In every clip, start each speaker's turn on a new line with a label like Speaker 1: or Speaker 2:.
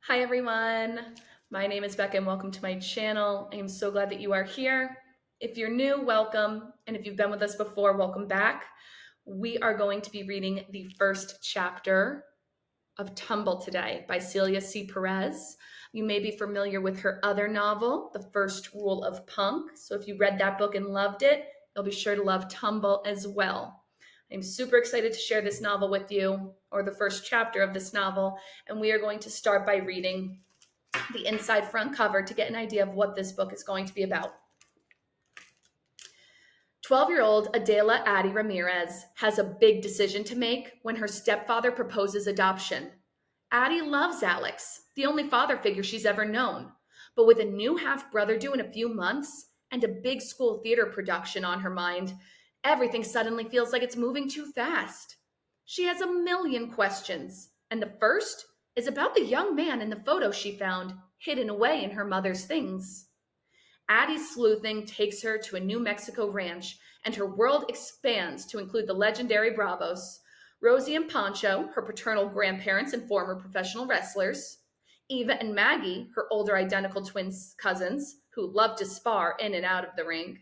Speaker 1: Hi everyone, my name is Becca and welcome to my channel. I am so glad that you are here. If you're new, welcome, and if you've been with us before, welcome back. We are going to be reading the first chapter of Tumble today by Celia C. Perez. You may be familiar with her other novel, The First Rule of Punk. So if you read that book and loved it, you'll be sure to love Tumble as well. I'm super excited to share this novel with you, or the first chapter of this novel, and we are going to start by reading the inside front cover to get an idea of what this book is going to be about. 12-year-old Adela Addie Ramírez has a big decision to make when her stepfather proposes adoption. Addie loves Alex, the only father figure she's ever known, but with a new half-brother due in a few months and a big school theater production on her mind, everything suddenly feels like it's moving too fast. She has a million questions, and the first is about the young man in the photo she found hidden away in her mother's things. Addie's sleuthing takes her to a New Mexico ranch, and her world expands to include the legendary Bravos, Rosie and Pancho, her paternal grandparents and former professional wrestlers, Eva and Maggie, her older identical twin cousins, who love to spar in and out of the ring,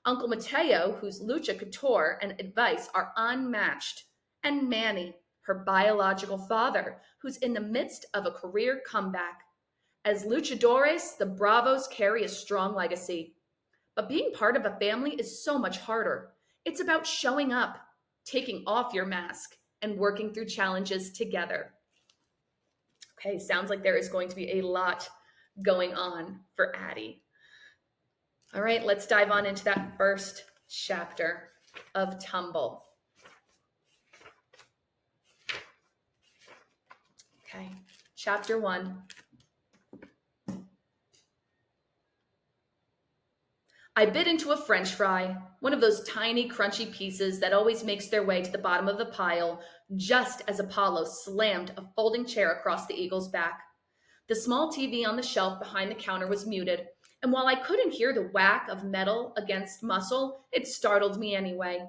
Speaker 1: Uncle Mateo, whose lucha couture and advice are unmatched, and Manny, her biological father, who's in the midst of a career comeback. As luchadores, the Bravos carry a strong legacy. But being part of a family is so much harder. It's about showing up, taking off your mask, and working through challenges together. Okay, sounds like there is going to be a lot going on for Addie. All right, let's dive on into that first chapter of Tumble. Okay, chapter 1. I bit into a French fry, one of those tiny, crunchy pieces that always makes their way to the bottom of the pile, just as Apollo slammed a folding chair across the eagle's back. The small TV on the shelf behind the counter was muted, and while I couldn't hear the whack of metal against muscle, it startled me anyway.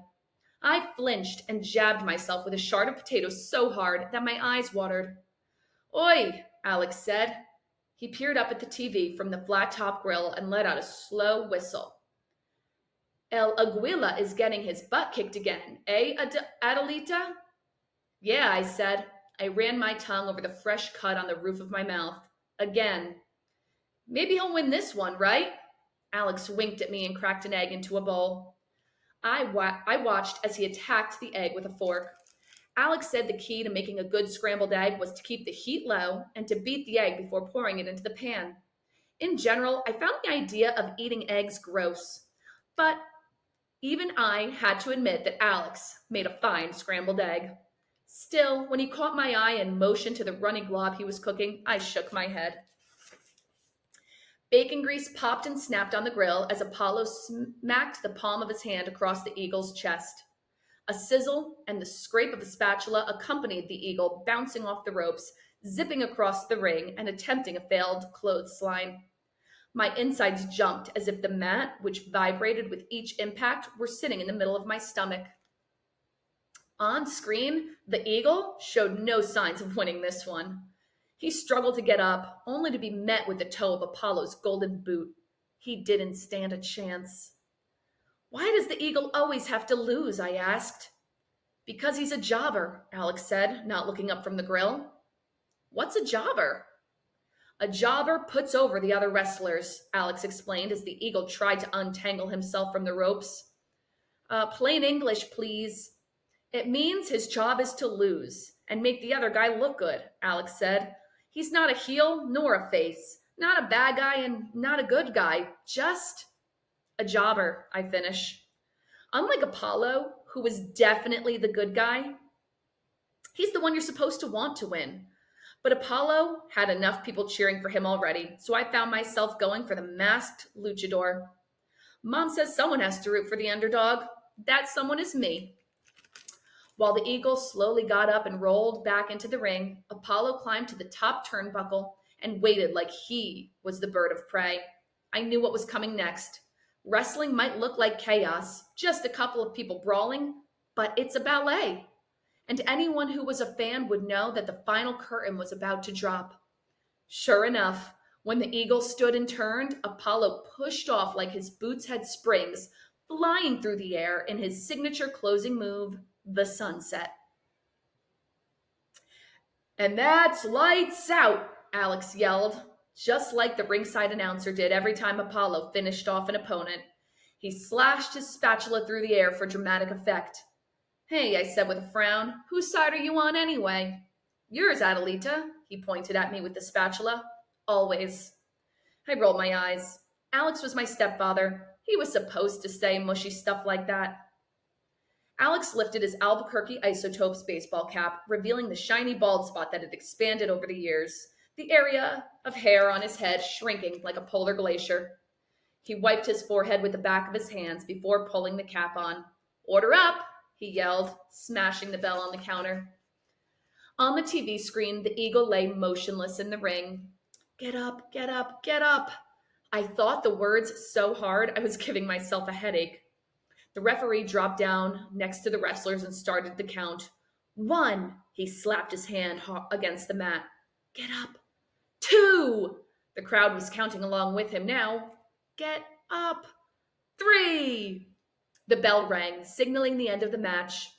Speaker 1: I flinched and jabbed myself with a shard of potato so hard that my eyes watered. "Oi," Alex said. He peered up at the TV from the flat-top grill and let out a slow whistle. "El Aguila is getting his butt kicked again, eh, Adelita?" "Yeah," I said. I ran my tongue over the fresh cut on the roof of my mouth. "Again." "Maybe he'll win this one, right?" Alex winked at me and cracked an egg into a bowl. I watched as he attacked the egg with a fork. Alex said the key to making a good scrambled egg was to keep the heat low and to beat the egg before pouring it into the pan. In general, I found the idea of eating eggs gross, but even I had to admit that Alex made a fine scrambled egg. Still, when he caught my eye and motioned to the runny glob he was cooking, I shook my head. Bacon grease popped and snapped on the grill as Apollo smacked the palm of his hand across the eagle's chest. A sizzle and the scrape of a spatula accompanied the eagle bouncing off the ropes, zipping across the ring, and attempting a failed clothesline. My insides jumped as if the mat, which vibrated with each impact, were sitting in the middle of my stomach. On screen, the eagle showed no signs of winning this one. He struggled to get up, only to be met with the toe of Apollo's golden boot. He didn't stand a chance. "Why does the eagle always have to lose?" I asked. "Because he's a jobber," Alex said, not looking up from the grill. "What's a jobber?" "A jobber puts over the other wrestlers," Alex explained as the eagle tried to untangle himself from the ropes. Plain English, please." "It means his job is to lose and make the other guy look good," Alex said. "He's not a heel nor a face, not a bad guy and not a good guy, just a jobber," I finish. Unlike Apollo, who was definitely the good guy, he's the one you're supposed to want to win. But Apollo had enough people cheering for him already, so I found myself going for the masked luchador. Mom says someone has to root for the underdog. That someone is me. While the eagle slowly got up and rolled back into the ring, Apollo climbed to the top turnbuckle and waited like he was the bird of prey. I knew what was coming next. Wrestling might look like chaos, just a couple of people brawling, but it's a ballet. And anyone who was a fan would know that the final curtain was about to drop. Sure enough, when the eagle stood and turned, Apollo pushed off like his boots had springs, flying through the air in his signature closing move, the sunset. And that's lights out, Alex yelled, just like the ringside announcer did every time Apollo finished off an opponent. He slashed his spatula through the air for dramatic effect. Hey, I said with a frown, whose side are you on anyway? Yours, Adelita, he pointed at me with the spatula. Always. I rolled my eyes. Alex was my stepfather. He was supposed to say mushy stuff like that. Alex lifted his Albuquerque Isotopes baseball cap, revealing the shiny bald spot that had expanded over the years, the area of hair on his head shrinking like a polar glacier. He wiped his forehead with the back of his hands before pulling the cap on. Order up, he yelled, smashing the bell on the counter. On the TV screen, the eagle lay motionless in the ring. Get up, get up, get up. I thought the words so hard I was giving myself a headache. The referee dropped down next to the wrestlers and started the count. 1, he slapped his hand against the mat. Get up. 2, the crowd was counting along with him now. Get up. 3. The bell rang, signaling the end of the match.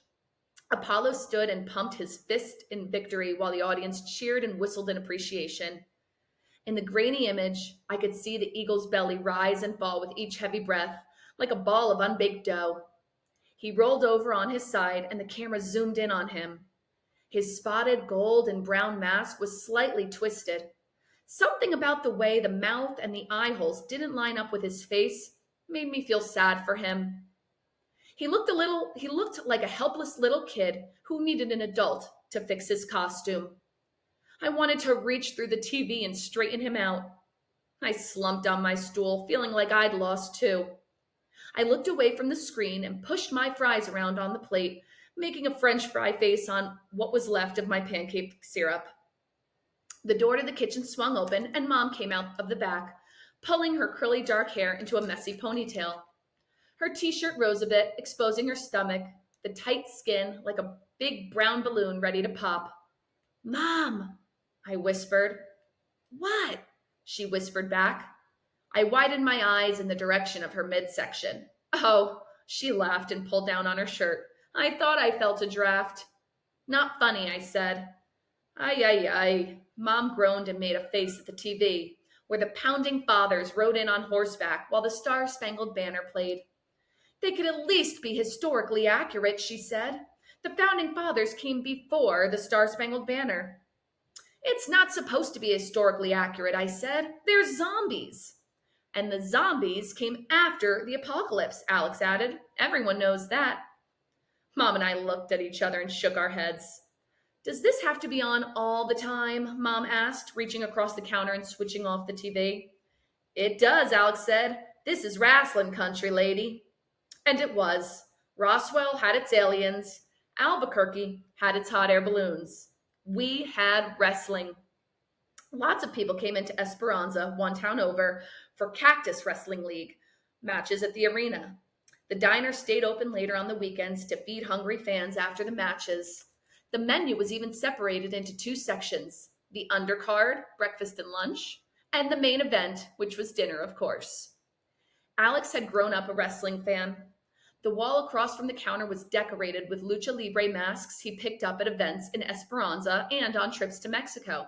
Speaker 1: Apollo stood and pumped his fist in victory while the audience cheered and whistled in appreciation. In the grainy image, I could see the eagle's belly rise and fall with each heavy breath, like a ball of unbaked dough. He rolled over on his side and the camera zoomed in on him. His spotted gold and brown mask was slightly twisted. Something about the way the mouth and the eye holes didn't line up with his face made me feel sad for him. He looked like a helpless little kid who needed an adult to fix his costume. I wanted to reach through the TV and straighten him out. I slumped on my stool, feeling like I'd lost too. I looked away from the screen and pushed my fries around on the plate, making a French fry face on what was left of my pancake syrup. The door to the kitchen swung open and Mom came out of the back, pulling her curly dark hair into a messy ponytail. Her t-shirt rose a bit, exposing her stomach, the tight skin like a big brown balloon ready to pop. Mom, I whispered. What? She whispered back. I widened my eyes in the direction of her midsection. Oh, she laughed and pulled down on her shirt. I thought I felt a draft. Not funny, I said. Ay, ay, ay. Mom groaned and made a face at the TV, where the pounding fathers rode in on horseback while the Star-Spangled Banner played. They could at least be historically accurate, she said. The founding fathers came before the Star-Spangled Banner. It's not supposed to be historically accurate, I said. They're zombies. And the zombies came after the apocalypse, Alex added. Everyone knows that. Mom and I looked at each other and shook our heads. Does this have to be on all the time? Mom asked, reaching across the counter and switching off the TV. It does, Alex said. This is wrestling country, lady. And it was. Roswell had its aliens. Albuquerque had its hot air balloons. We had wrestling. Lots of people came into Esperanza, one town over, for Cactus Wrestling League matches at the arena. The diner stayed open later on the weekends to feed hungry fans after the matches. The menu was even separated into 2 sections, the undercard, breakfast and lunch, and the main event, which was dinner, of course. Alex had grown up a wrestling fan. The wall across from the counter was decorated with lucha libre masks he picked up at events in Esperanza and on trips to Mexico.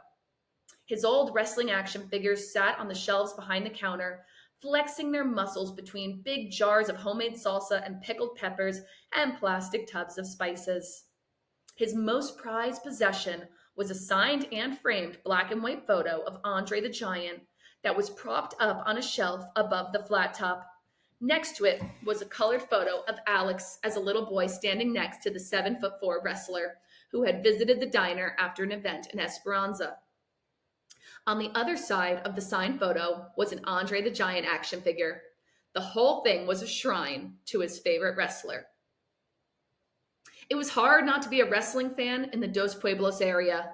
Speaker 1: His old wrestling action figures sat on the shelves behind the counter, flexing their muscles between big jars of homemade salsa and pickled peppers and plastic tubs of spices. His most prized possession was a signed and framed black and white photo of Andre the Giant that was propped up on a shelf above the flat top. Next to it was a colored photo of Alex as a little boy standing next to the 7'4" wrestler who had visited the diner after an event in Esperanza. On the other side of the signed photo was an Andre the Giant action figure. The whole thing was a shrine to his favorite wrestler. It was hard not to be a wrestling fan in the Dos Pueblos area.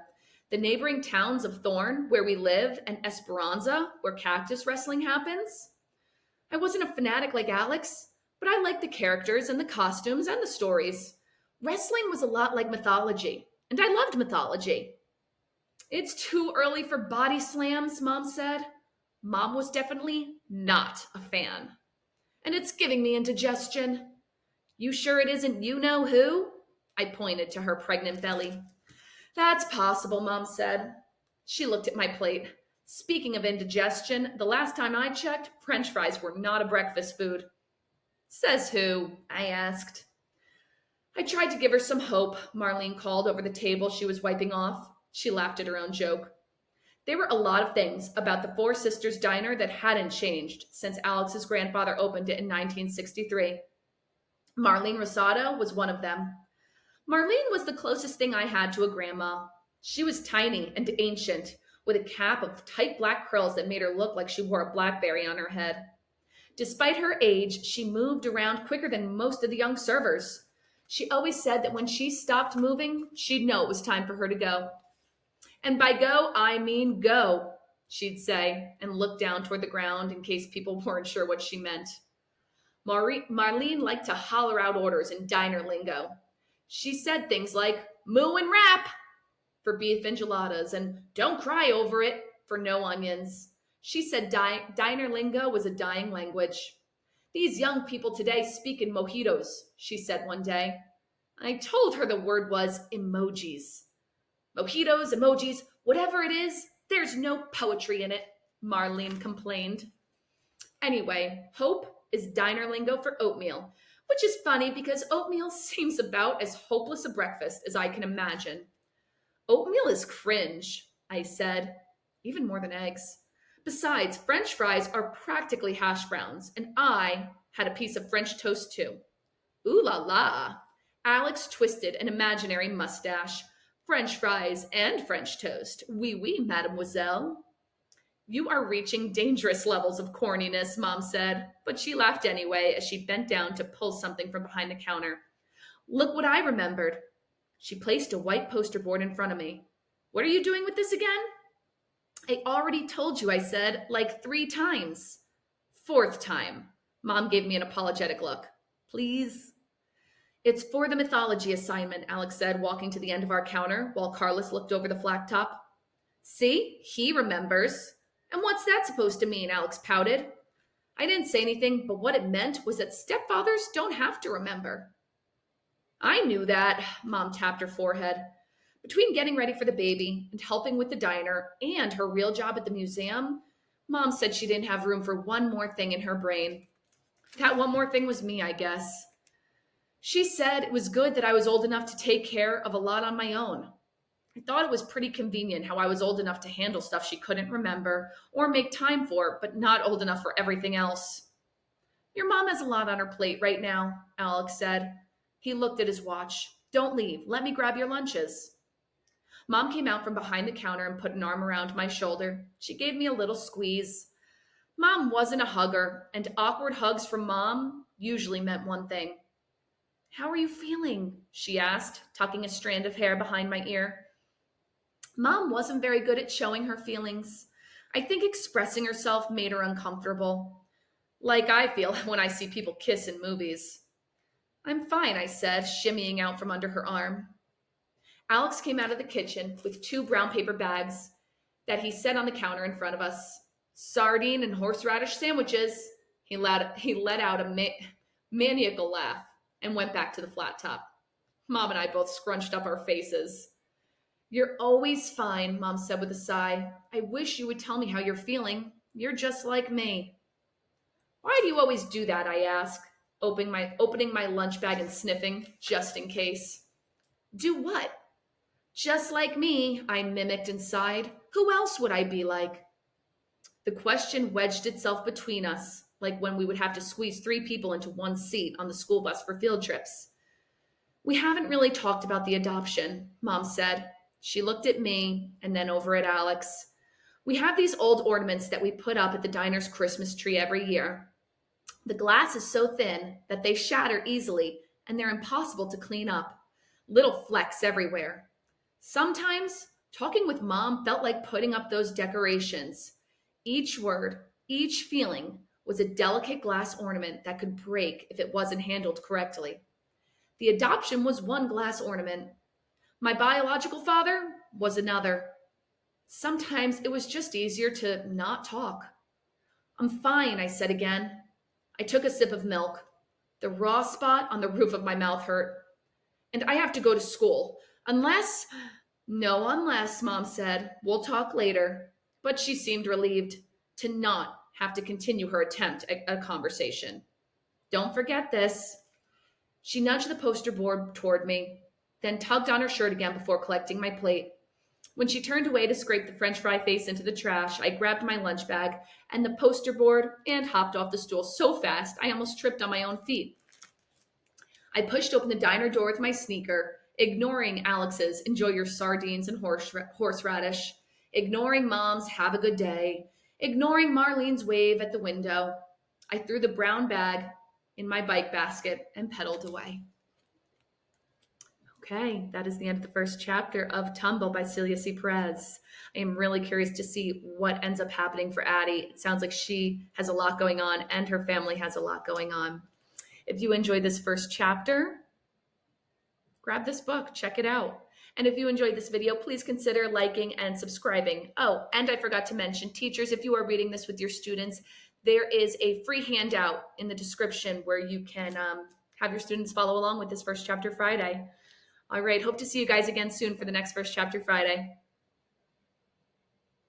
Speaker 1: The neighboring towns of Thorne, where we live, and Esperanza, where Cactus Wrestling happens. I wasn't a fanatic like Alex, but I liked the characters and the costumes and the stories. Wrestling was a lot like mythology, and I loved mythology. It's too early for body slams, Mom said. Mom was definitely not a fan. And it's giving me indigestion. You sure it isn't you know who? I pointed to her pregnant belly. That's possible, Mom said. She looked at my plate. Speaking of indigestion, the last time I checked, French fries were not a breakfast food. Says who? I asked. I tried to give her some hope, Marlene called over the table she was wiping off. She laughed at her own joke. There were a lot of things about the Four Sisters Diner that hadn't changed since Alex's grandfather opened it in 1963. Marlene Rosado was one of them. Marlene was the closest thing I had to a grandma. She was tiny and ancient, with a cap of tight black curls that made her look like she wore a blackberry on her head. Despite her age, she moved around quicker than most of the young servers. She always said that when she stopped moving, she'd know it was time for her to go. And by go, I mean go, she'd say, and look down toward the ground in case people weren't sure what she meant. Marlene liked to holler out orders in diner lingo. She said things like, moo and rap, for beef enchiladas, and don't cry over it, for no onions. She said diner lingo was a dying language. These young people today speak in mojitos, she said one day. I told her the word was emojis. Mojitos, emojis, whatever it is, there's no poetry in it, Marlene complained. Anyway, hope is diner lingo for oatmeal, which is funny because oatmeal seems about as hopeless a breakfast as I can imagine. Oatmeal is cringe, I said, even more than eggs. Besides, French fries are practically hash browns, and I had a piece of French toast too. Ooh la la! Alex twisted an imaginary mustache. French fries and French toast. Oui, oui, mademoiselle. You are reaching dangerous levels of corniness, Mom said, but she laughed anyway as she bent down to pull something from behind the counter. Look what I remembered. She placed a white poster board in front of me. What are you doing with this again? I already told you, I said, like 3 times. 4th time. Mom gave me an apologetic look. Please? It's for the mythology assignment, Alex said, walking to the end of our counter while Carlos looked over the flat top. See? He remembers. And what's that supposed to mean? Alex pouted. I didn't say anything, but what it meant was that stepfathers don't have to remember. I knew that, Mom tapped her forehead. Between getting ready for the baby and helping with the diner and her real job at the museum, Mom said she didn't have room for one more thing in her brain. That one more thing was me, I guess. She said it was good that I was old enough to take care of a lot on my own. I thought it was pretty convenient how I was old enough to handle stuff she couldn't remember or make time for, but not old enough for everything else. Your mom has a lot on her plate right now, Alex said. He looked at his watch. Don't leave. Let me grab your lunches. Mom came out from behind the counter and put an arm around my shoulder. She gave me a little squeeze. Mom wasn't a hugger, and awkward hugs from Mom usually meant one thing. How are you feeling? She asked, tucking a strand of hair behind my ear. Mom wasn't very good at showing her feelings. I think expressing herself made her uncomfortable. Like I feel when I see people kiss in movies. I'm fine, I said, shimmying out from under her arm. Alex came out of the kitchen with 2 brown paper bags that he set on the counter in front of us. Sardine and horseradish sandwiches. He let out a maniacal laugh and went back to the flat top. Mom and I both scrunched up our faces. You're always fine, Mom said with a sigh. I wish you would tell me how you're feeling. You're just like me. Why do you always do that, I asked, opening my lunch bag and sniffing, just in case. Do what? Just like me, I mimicked and sighed. Who else would I be like? The question wedged itself between us, like when we would have to squeeze 3 people into one seat on the school bus for field trips. We haven't really talked about the adoption, Mom said. She looked at me and then over at Alex. We have these old ornaments that we put up at the diner's Christmas tree every year. The glass is so thin that they shatter easily and they're impossible to clean up. Little flecks everywhere. Sometimes talking with Mom felt like putting up those decorations. Each word, each feeling was a delicate glass ornament that could break if it wasn't handled correctly. The adoption was one glass ornament. My biological father was another. Sometimes it was just easier to not talk. I'm fine, I said again. I took a sip of milk. The raw spot on the roof of my mouth hurt. And I have to go to school. Unless, no, unless, Mom said. We'll talk later. But she seemed relieved to not have to continue her attempt at a conversation. Don't forget this. She nudged the poster board toward me, then tugged on her shirt again before collecting my plate. When she turned away to scrape the french fry face into the trash, I grabbed my lunch bag and the poster board and hopped off the stool so fast I almost tripped on my own feet. I pushed open the diner door with my sneaker, ignoring Alex's enjoy your sardines and horseradish, ignoring Mom's have a good day, ignoring Marlene's wave at the window. I threw the brown bag in my bike basket and pedaled away. Okay, that is the end of the first chapter of Tumble by Celia C. Perez. I am really curious to see what ends up happening for Addie. It sounds like she has a lot going on and her family has a lot going on. If you enjoyed this first chapter, grab this book, check it out. And if you enjoyed this video, please consider liking and subscribing. Oh, and I forgot to mention, teachers, if you are reading this with your students, there is a free handout in the description where you can have your students follow along with this First Chapter Friday. All right, hope to see you guys again soon for the next First Chapter Friday.